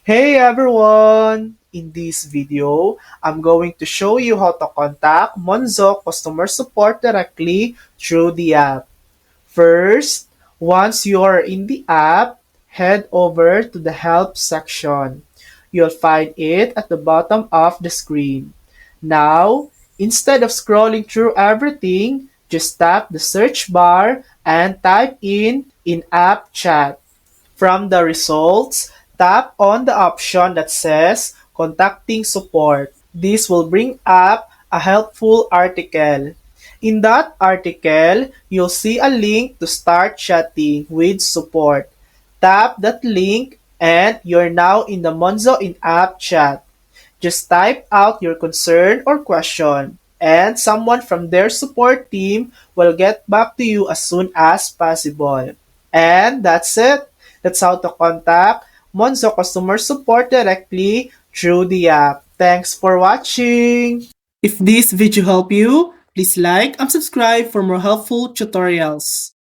Hey everyone! In this video, I'm going to show you how to contact Monzo customer support directly through the app. First, once you are in the app, head over to the help section. You'll find it at the bottom of the screen. Now, instead of scrolling through everything, just tap the search bar and type in in-app chat. From the results, tap on the option that says Contacting Support. This will bring up a helpful article. In that article, you'll see a link to start chatting with support. Tap that link and you're now in the Monzo in-app chat. Just type out your concern or question, and someone from their support team will get back to you as soon as possible. And that's it. That's how to contact Monzo customer support directly through the app. Thanks for watching. If this video helped you, please like and subscribe for more helpful tutorials.